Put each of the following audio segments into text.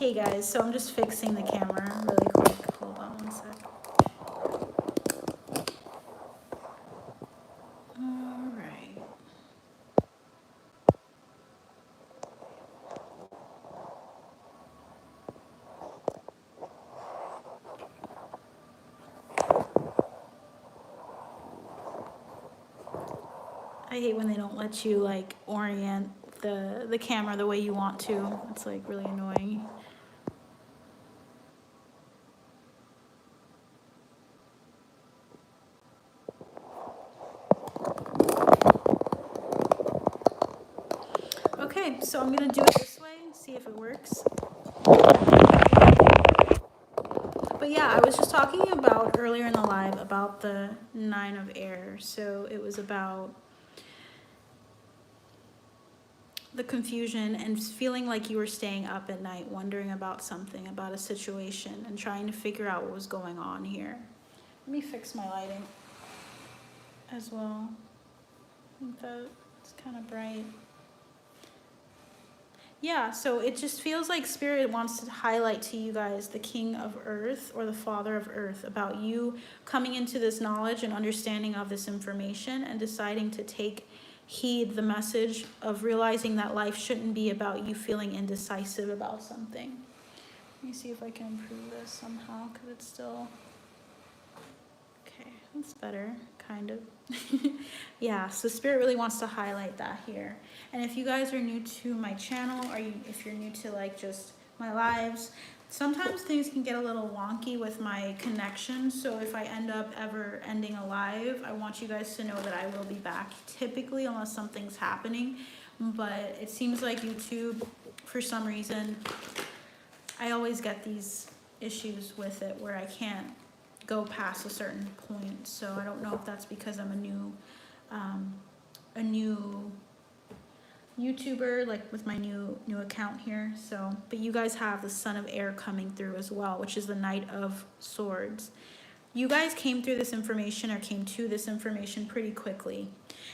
Hey guys, so I'm just fixing the camera really quick. Hold on one sec. All right. I hate when they don't let you like orient the camera the way you want to. It's like really annoying. Okay, so I'm gonna do it this way, see if it works. But yeah, I was just talking about earlier in the live about the 9 of air. So it was about the confusion and feeling like you were staying up at night, wondering about something, about a situation, and trying to figure out what was going on here. Let me fix my lighting as well. I think that it's kind of bright. Yeah, so it just feels like Spirit wants to highlight to you guys the King of Earth or the Father of Earth, about you coming into this knowledge and understanding of this information and deciding to take heed the message of realizing that life shouldn't be about you feeling indecisive about something. Let me see if I can improve this somehow, because it's still... Okay, that's better, kind of. Yeah, so Spirit really wants to highlight that here. And if you guys are new to my channel, or if you're new to like just my lives, sometimes things can get a little wonky with my connection. So if I end up ever ending a live, I want you guys to know that I will be back, typically, unless something's happening. But it seems like YouTube, for some reason, I always get these issues with it where I can't go past a certain point. So I don't know if that's because I'm a new YouTuber, like with my new account here. So, but you guys have the Son of Air coming through as well, which is the Knight of Swords. You guys came through this information, or came to this information, pretty quickly.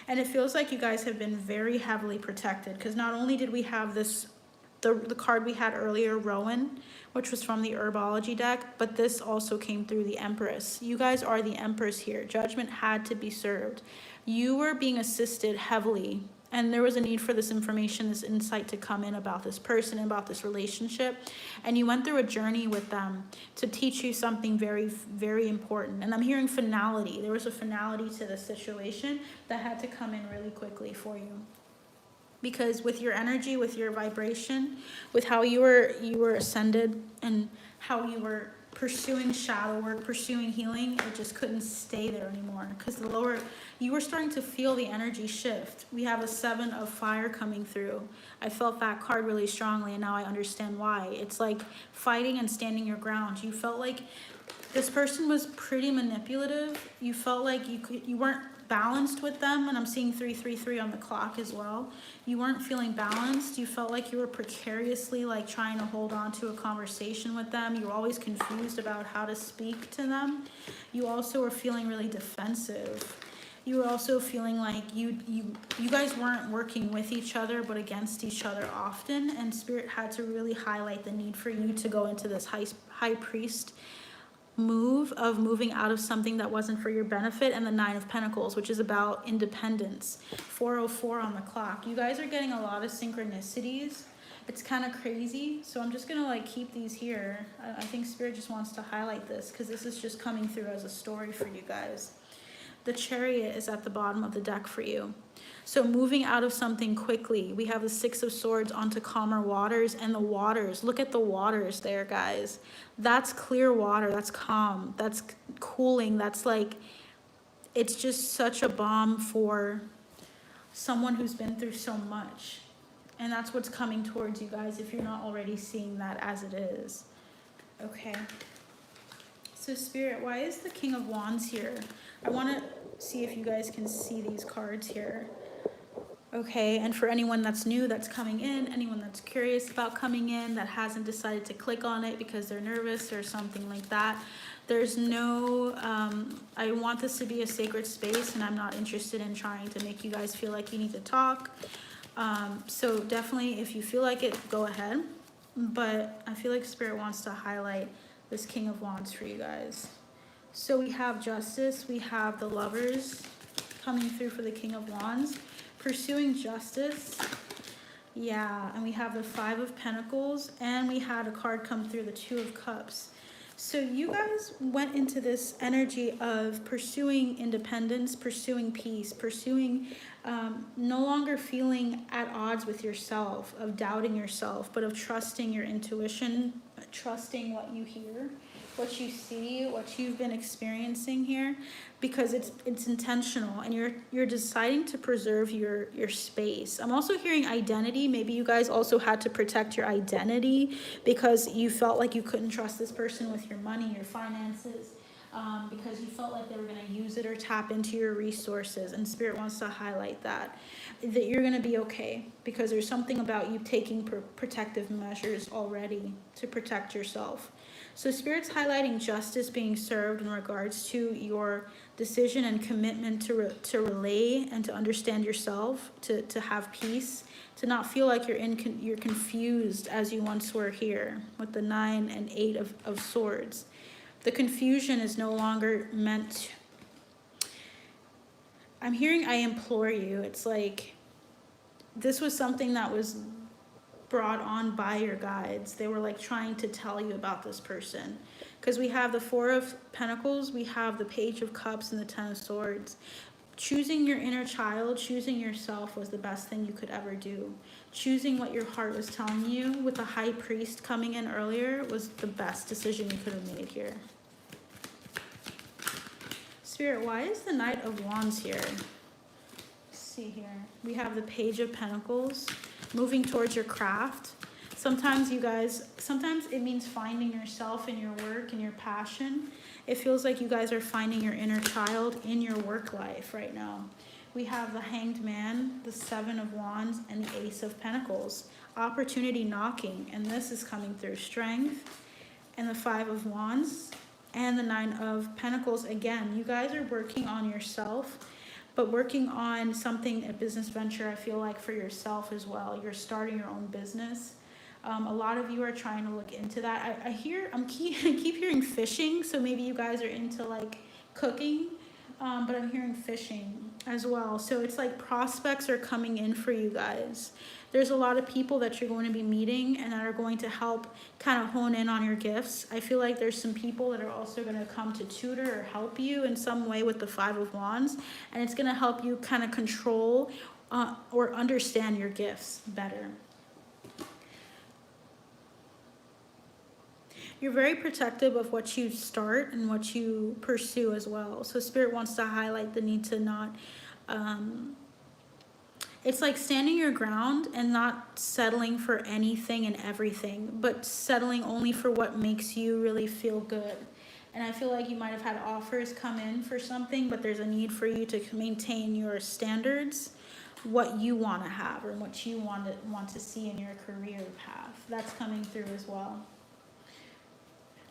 And it feels like you guys have been very heavily protected, because not only did we have this, the card we had earlier, Rowan, which was from the Herbology deck, but this also came through the Empress. You guys are the Empress here. Judgment had to be served. You were being assisted heavily, and there was a need for this information, this insight to come in about this person, about this relationship. And you went through a journey with them to teach you something very, very important. And I'm hearing finality. There was a finality to the situation that had to come in really quickly for you. Because with your energy, with your vibration, with how you were ascended, and how you were pursuing shadow work, pursuing healing, it just couldn't stay there anymore. Because the lower, you were starting to feel the energy shift. We have a 7 of fire coming through. I felt that card really strongly, and now I understand why. It's like fighting and standing your ground. You felt like this person was pretty manipulative. You felt like you weren't balanced with them, and I'm seeing 333 on the clock as well. You weren't feeling balanced. You felt like you were precariously like trying to hold on to a conversation with them. You were always confused about how to speak to them. You also were feeling really defensive. You were also feeling like you guys weren't working with each other but against each other often, and Spirit had to really highlight the need for you to go into this high priest move of moving out of something that wasn't for your benefit, and the 9 of Pentacles, which is about independence. 404 on the clock. You guys are getting a lot of synchronicities. It's kind of crazy, so I'm just gonna like keep these here. I think Spirit just wants to highlight this because this is just coming through as a story for you guys. The Chariot is at the bottom of the deck for you. So moving out of something quickly. We have the 6 of Swords onto calmer waters, and the waters. Look at the waters there, guys. That's clear water. That's calm. That's cooling. That's like, it's just such a balm for someone who's been through so much. And that's what's coming towards you guys if you're not already seeing that as it is. Okay. So Spirit, why is the King of Wands here? I want to see if you guys can see these cards here. Okay, and for anyone that's new, that's coming in, anyone that's curious about coming in, that hasn't decided to click on it because they're nervous or something like that, there's no, I want this to be a sacred space, and I'm not interested in trying to make you guys feel like you need to talk. So definitely, if you feel like it, go ahead. but I feel like Spirit wants to highlight this King of Wands for you guys. So we have Justice, we have the Lovers coming through for the King of Wands, pursuing justice. Yeah, and we have the Five of Pentacles, and we had a card come through, the Two of Cups. So you guys went into this energy of pursuing independence, pursuing peace, pursuing no longer feeling at odds with yourself, of doubting yourself, but of trusting your intuition, trusting what you hear, what you see, what you've been experiencing here, because it's intentional, and you're deciding to preserve your space. I'm also hearing identity. Maybe you guys also had to protect your identity because you felt like you couldn't trust this person with your money, your finances, because you felt like they were going to use it or tap into your resources. And Spirit wants to highlight that you're going to be okay, because there's something about you taking protective measures already to protect yourself. So Spirit's highlighting justice being served in regards to your decision and commitment to relay and to understand yourself, to have peace, to not feel like you're confused as you once were here with the 9 and 8 of swords. The confusion is no longer meant. I'm hearing, I implore you. It's like this was something that was brought on by your guides. They were like trying to tell you about this person, because we have the Four of Pentacles, we have the Page of Cups, and the 10 of Swords. Choosing your inner child, choosing yourself was the best thing you could ever do. Choosing what your heart was telling you with the High Priest coming in earlier was the best decision you could have made here. Spirit, why is the Knight of Wands here? Let's see here. We have the Page of Pentacles, moving towards your craft. Sometimes it means finding yourself in your work and your passion. It feels like you guys are finding your inner child in your work life right now. We have the Hanged Man, the 7 of Wands, and the Ace of Pentacles. Opportunity knocking, and this is coming through. Strength, and the 5 of Wands, and the 9 of Pentacles. Again, you guys are working on yourself, but working on something, a business venture, I feel like, for yourself as well. You're starting your own business. A lot of you are trying to look into that. I keep hearing fishing, so maybe you guys are into like cooking, but I'm hearing fishing as well. So it's like prospects are coming in for you guys. There's a lot of people that you're going to be meeting and that are going to help kind of hone in on your gifts. I feel like there's some people that are also going to come to tutor or help you in some way with the 5 of Wands, and it's going to help you kind of control or understand your gifts better. You're very protective of what you start and what you pursue as well. So Spirit wants to highlight the need to not, it's like standing your ground and not settling for anything and everything, but settling only for what makes you really feel good. And I feel like you might have had offers come in for something, but there's a need for you to maintain your standards, what you want to have or what you want to see in your career path. That's coming through as well.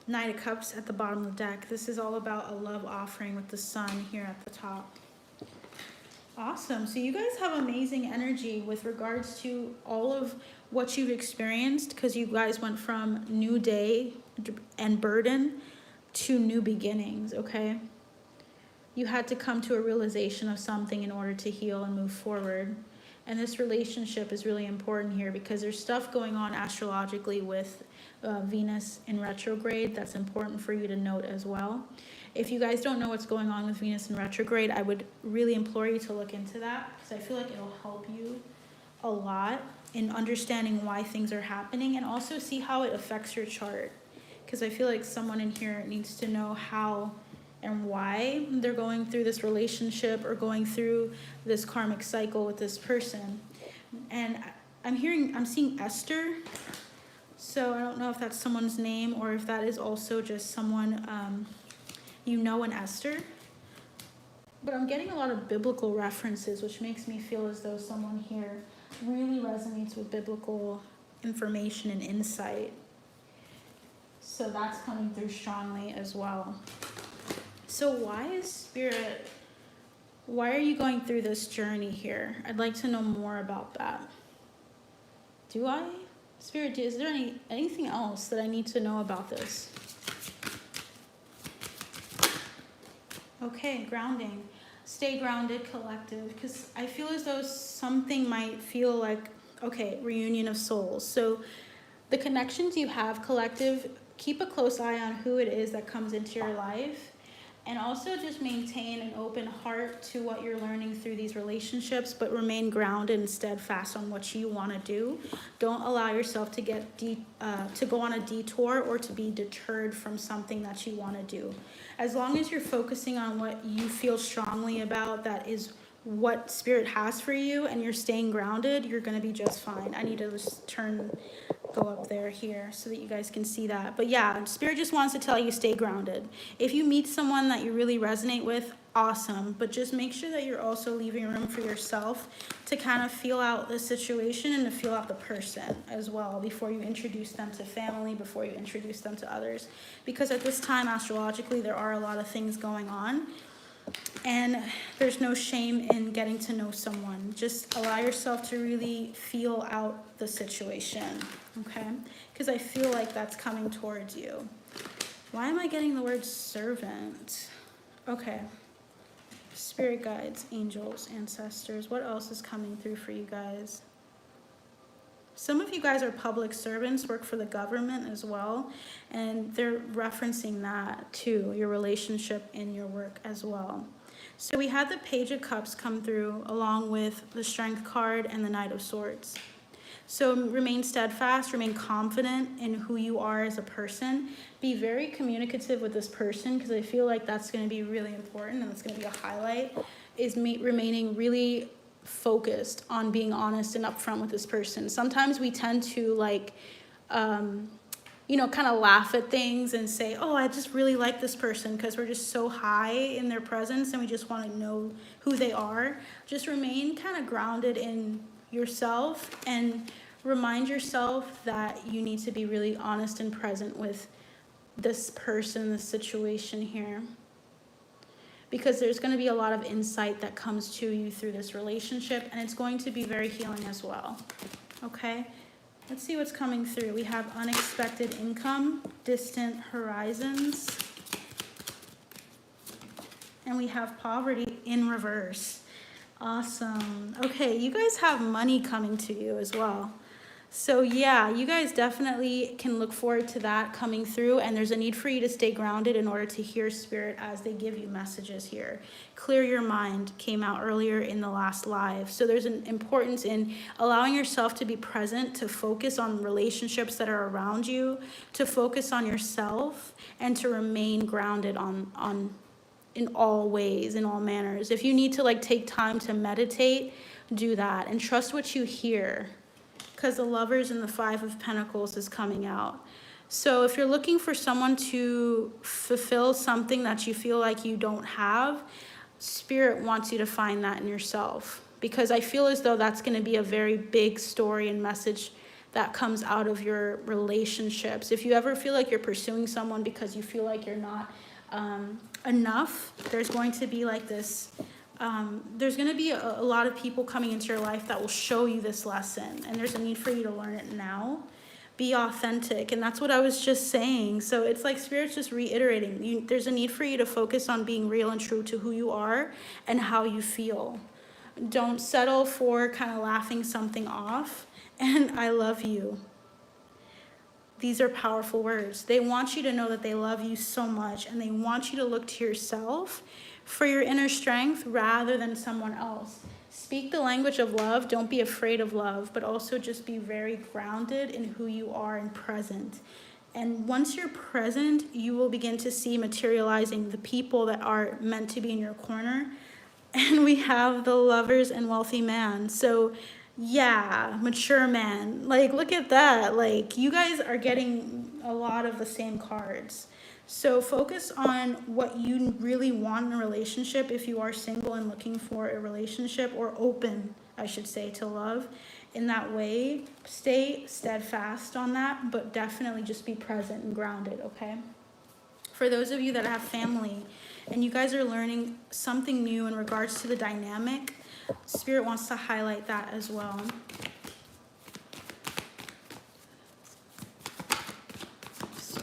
Knight of Cups at the bottom of the deck. This is all about a love offering with the Sun here at the top. Awesome. So you guys have amazing energy with regards to all of what you've experienced, because you guys went from new day and burden to new beginnings, okay? You had to come to a realization of something in order to heal and move forward. And this relationship is really important here because there's stuff going on astrologically with Venus in retrograde that's important for you to note as well. If you guys don't know what's going on with Venus in retrograde, I would really implore you to look into that, because I feel like it'll help you a lot in understanding why things are happening, and also see how it affects your chart, because I feel like someone in here needs to know how and why they're going through this relationship or going through this karmic cycle with this person. And I'm seeing Esther. So I don't know if that's someone's name or if that is also just someone in Esther. But I'm getting a lot of biblical references, which makes me feel as though someone here really resonates with biblical information and insight. So that's coming through strongly as well. So why are you going through this journey here? I'd like to know more about that. Do I? Spirit, is there anything else that I need to know about this? Okay, grounding. Stay grounded, collective, because I feel as though something might feel like, okay, reunion of souls. So the connections you have, collective, keep a close eye on who it is that comes into your life. And also just maintain an open heart to what you're learning through these relationships, but remain grounded and steadfast on what you want to do. Don't allow yourself to get to go on a detour or to be deterred from something that you want to do. As long as you're focusing on what you feel strongly about, that is what Spirit has for you, and you're staying grounded, you're going to be just fine. I need to just go up there here so that you guys can see that. But yeah, Spirit just wants to tell you stay grounded. If you meet someone that you really resonate with, awesome, but just make sure that you're also leaving room for yourself to kind of feel out the situation and to feel out the person as well before you introduce them to family, before you introduce them to others, because at this time astrologically there are a lot of things going on. And there's no shame in getting to know someone. Just allow yourself to really feel out the situation, okay? Because I feel like that's coming towards you. Why am I getting the word servant? Okay. Spirit guides, angels, ancestors. What else is coming through for you guys? Some of you guys are public servants, work for the government as well, and they're referencing that too, your relationship in your work as well. So we had the Page of Cups come through along with the Strength card and the Knight of Swords. So remain steadfast, remain confident in who you are as a person. Be very communicative with this person, because I feel like that's going to be really important, and it's going to be a highlight, is remaining really focused on being honest and upfront with this person. Sometimes we tend to kind of laugh at things and say, oh, I just really like this person, because we're just so high in their presence and we just want to know who they are. Just remain kind of grounded in yourself and remind yourself that you need to be really honest and present with this person, this situation here, because there's going to be a lot of insight that comes to you through this relationship, and it's going to be very healing as well. Okay, let's see what's coming through. We have unexpected income, distant horizons, and we have poverty in reverse. Awesome. Okay, you guys have money coming to you as well. So yeah, you guys definitely can look forward to that coming through, and there's a need for you to stay grounded in order to hear Spirit as they give you messages here. Clear your mind came out earlier in the last live. So there's an importance in allowing yourself to be present, to focus on relationships that are around you, to focus on yourself, and to remain grounded in all ways, in all manners. If you need to take time to meditate, do that, and trust what you hear, because the Lovers and the Five of Pentacles is coming out. So if you're looking for someone to fulfill something that you feel like you don't have, Spirit wants you to find that in yourself, because I feel as though that's going to be a very big story and message that comes out of your relationships. If you ever feel like you're pursuing someone because you feel like you're not enough, there's going to be there's going to be a lot of people coming into your life that will show you this lesson, and there's a need for you to learn it now. Be authentic, and that's what I was just saying. So it's like Spirit's just reiterating, there's a need for you to focus on being real and true to who you are and how you feel. Don't settle for kind of laughing something off. And I love you. These are powerful words. They want you to know that they love you so much, and they want you to look to yourself for your inner strength rather than someone else. Speak the language of love. Don't be afraid of love, but also just be very grounded in who you are and present. And once you're present, you will begin to see materializing the people that are meant to be in your corner. And we have the Lovers and Wealthy Man. So yeah, mature man. Look at that. You guys are getting a lot of the same cards. So focus on what you really want in a relationship if you are single and looking for a relationship, or open, I should say, to love. In that way, stay steadfast on that, but definitely just be present and grounded, okay? For those of you that have family and you guys are learning something new in regards to the dynamic, Spirit wants to highlight that as well.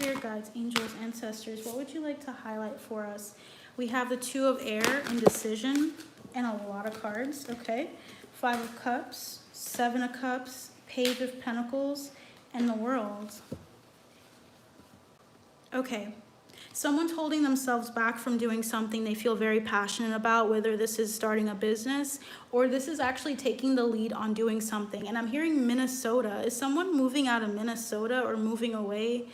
spirit guides, angels, ancestors, what would you like to highlight for us? We have the Two of Air, indecision, and a lot of cards, okay? Five of Cups, Seven of Cups, Page of Pentacles, and the World. Okay. Someone's holding themselves back from doing something they feel very passionate about, whether this is starting a business or this is actually taking the lead on doing something. And I'm hearing Minnesota. Is someone moving out of Minnesota or moving away?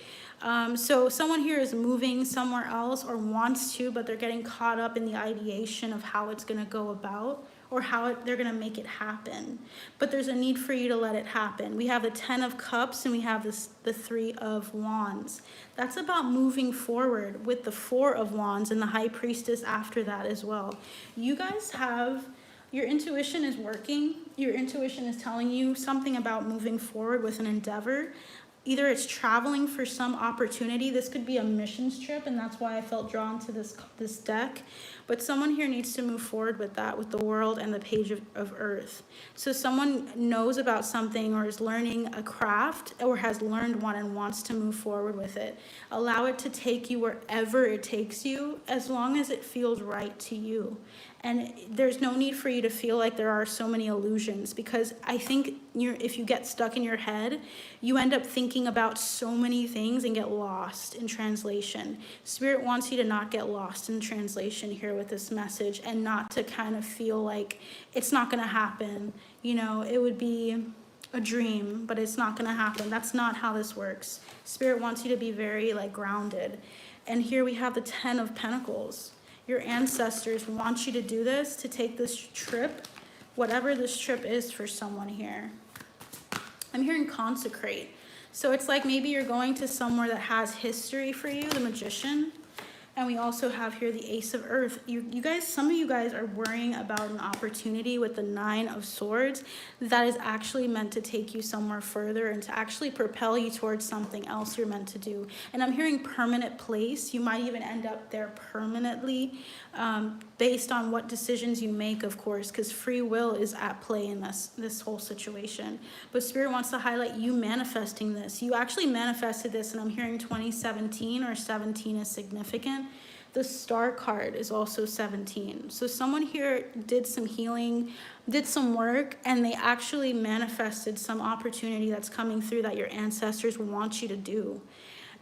So someone here is moving somewhere else or wants to, but they're getting caught up in the ideation of how it's going to go about or how they're going to make it happen. But there's a need for you to let it happen. We have the 10 of Cups and we have the 3 of Wands. That's about moving forward with the 4 of Wands and the High Priestess after that as well. You guys have, your intuition is working. Your intuition is telling you something about moving forward with an endeavor. Either it's traveling for some opportunity. This could be a missions trip, and that's why I felt drawn to this deck. But someone here needs to move forward with that, with the World and the Page of Earth. So someone knows about something or is learning a craft or has learned one and wants to move forward with it. Allow it to take you wherever it takes you, as long as it feels right to you. And there's no need for you to feel like there are so many illusions, because I think if you get stuck in your head, you end up thinking about so many things and get lost in translation. Spirit wants you to not get lost in translation here with this message, and not to kind of feel like it's not going to happen. You know, it would be a dream, but it's not going to happen. That's not how this works. Spirit wants you to be very grounded. And here we have the 10 of Pentacles. Your ancestors want you to do this, to take this trip, whatever this trip is for someone here. I'm hearing consecrate. So it's like maybe you're going to somewhere that has history for you, the Magician. And we also have here the Ace of Earth. You guys, some of you guys are worrying about an opportunity with the 9 of Swords that is actually meant to take you somewhere further and to actually propel you towards something else you're meant to do. And I'm hearing permanent place. You might even end up there permanently, based on what decisions you make, of course, because free will is at play in this whole situation. But Spirit wants to highlight you manifesting this. You actually manifested this, and I'm hearing 2017 or 17 is significant. The Star card is also 17. So someone here did some healing, did some work, and they actually manifested some opportunity that's coming through that your ancestors want you to do.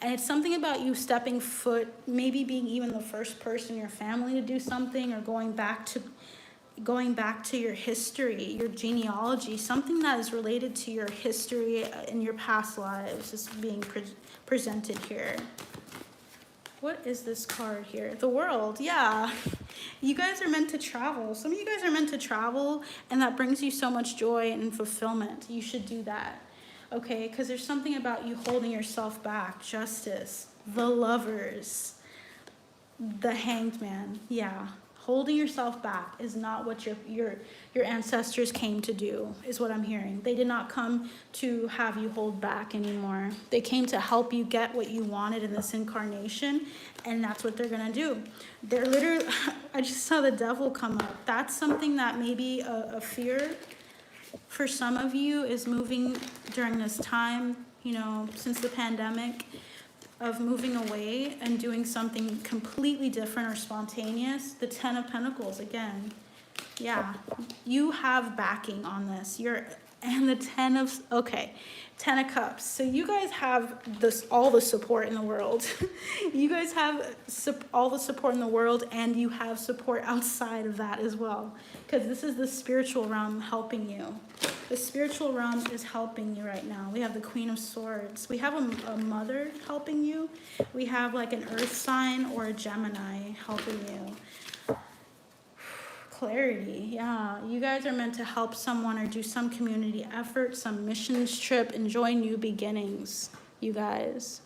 And it's something about you stepping foot, maybe being even the first person in your family to do something, or going back to your history, your genealogy, something that is related to your history in your past lives is being presented here. What is this card here? The World, yeah. You guys are meant to travel. Some of you guys are meant to travel, and that brings you so much joy and fulfillment. You should do that, okay? Because there's something about you holding yourself back. Justice, the Lovers, the Hanged Man, yeah. Holding yourself back is not what your ancestors came to do, is what I'm hearing. They did not come to have you hold back anymore. They came to help you get what you wanted in this incarnation, and that's what they're gonna do. They're literally, I just saw the Devil come up. That's something that maybe a fear for some of you is moving during this time, you know, since the pandemic, of moving away and doing something completely different or spontaneous. The 10 of Pentacles again. Yeah, you have backing on this. And the 10 of, okay, 10 of Cups. So you guys have all the support in the world. You guys have all the support in the world, and you have support outside of that as well. Because this is the spiritual realm helping you. The spiritual realm is helping you right now. We have the Queen of Swords. We have a mother helping you. We have like an earth sign or a Gemini helping you. Clarity, yeah. You guys are meant to help someone or do some community effort, some missions trip, enjoy new beginnings, you guys.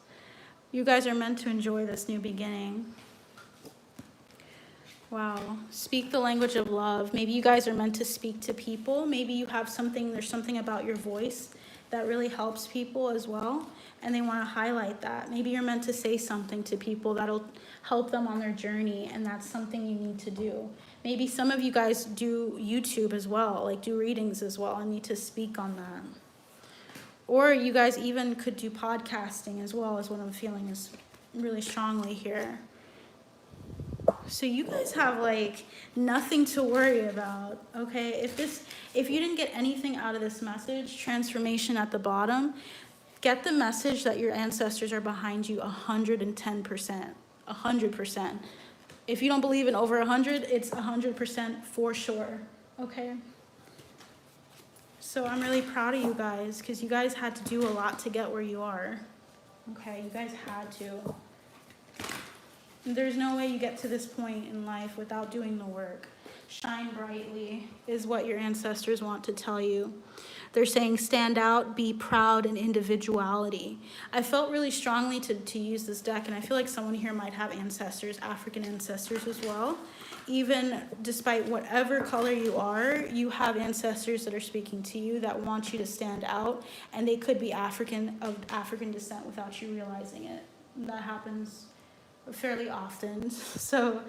You guys are meant to enjoy this new beginning. Wow. Speak the language of love. Maybe you guys are meant to speak to people. Maybe you have there's something about your voice that really helps people as well, and they want to highlight that. Maybe you're meant to say something to people that'll help them on their journey, and that's something you need to do. Maybe some of you guys do YouTube as well, like do readings as well, and need to speak on that. Or you guys even could do podcasting as well, is what I'm feeling is really strongly here. So you guys have like nothing to worry about, okay? If you didn't get anything out of this message, transformation at the bottom, get the message that your ancestors are behind you 110%, 100%. If you don't believe in over 100, it's 100% for sure, okay? So I'm really proud of you guys, because you guys had to do a lot to get where you are, okay? You guys had to. There's no way you get to this point in life without doing the work. Shine brightly is what your ancestors want to tell you. They're saying stand out, be proud, and individuality. I felt really strongly to use this deck, and I feel like someone here might have ancestors, African ancestors as well. Even despite whatever color you are, you have ancestors that are speaking to you that want you to stand out, and they could be of African descent without you realizing it. That happens fairly often. So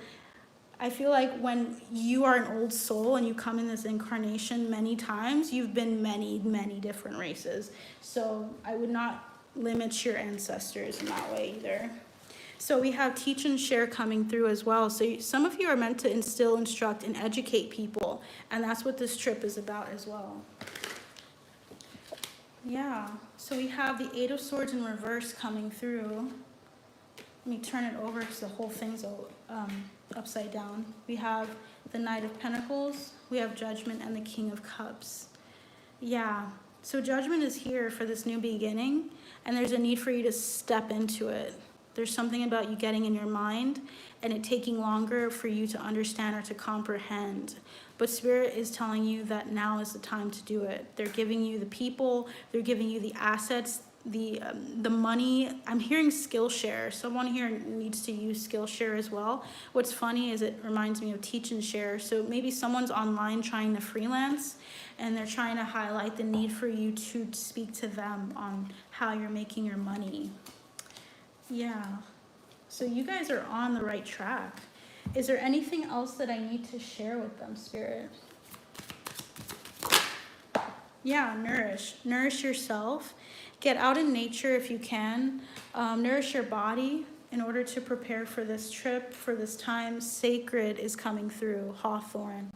I feel like when you are an old soul and you come in this incarnation many times, you've been many, many different races. So I would not limit your ancestors in that way either. So we have teach and share coming through as well. So some of you are meant to instill, instruct, and educate people. And that's what this trip is about as well. Yeah. So we have the Eight of Swords in reverse coming through. Let me turn it over because the whole thing's upside down. We have the Knight of Pentacles, we have Judgment, and the King of Cups. Yeah, so Judgment is here for this new beginning, and there's a need for you to step into it. There's something about you getting in your mind and it taking longer for you to understand or to comprehend. But Spirit is telling you that now is the time to do it. They're giving you the people, they're giving you the assets, the money. I'm hearing Skillshare. Someone here needs to use Skillshare as well. What's funny is it reminds me of Teach and Share. So maybe someone's online trying to freelance and they're trying to highlight the need for you to speak to them on how you're making your money. Yeah. So you guys are on the right track. Is there anything else that I need to share with them, Spirit? Yeah, nourish. Nourish yourself. Get out in nature if you can. Nourish your body in order to prepare for this trip, for this time. Sacred is coming through, Hawthorne.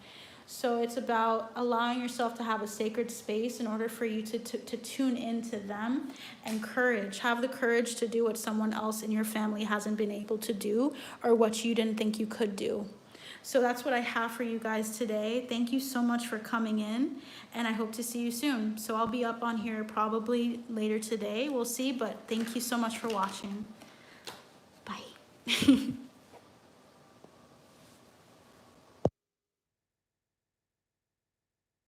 So it's about allowing yourself to have a sacred space in order for you to tune into them. And courage. Have the courage to do what someone else in your family hasn't been able to do or what you didn't think you could do. So that's what I have for you guys today. Thank you so much for coming in, and I hope to see you soon. So I'll be up on here probably later today. We'll see, but thank you so much for watching. Bye.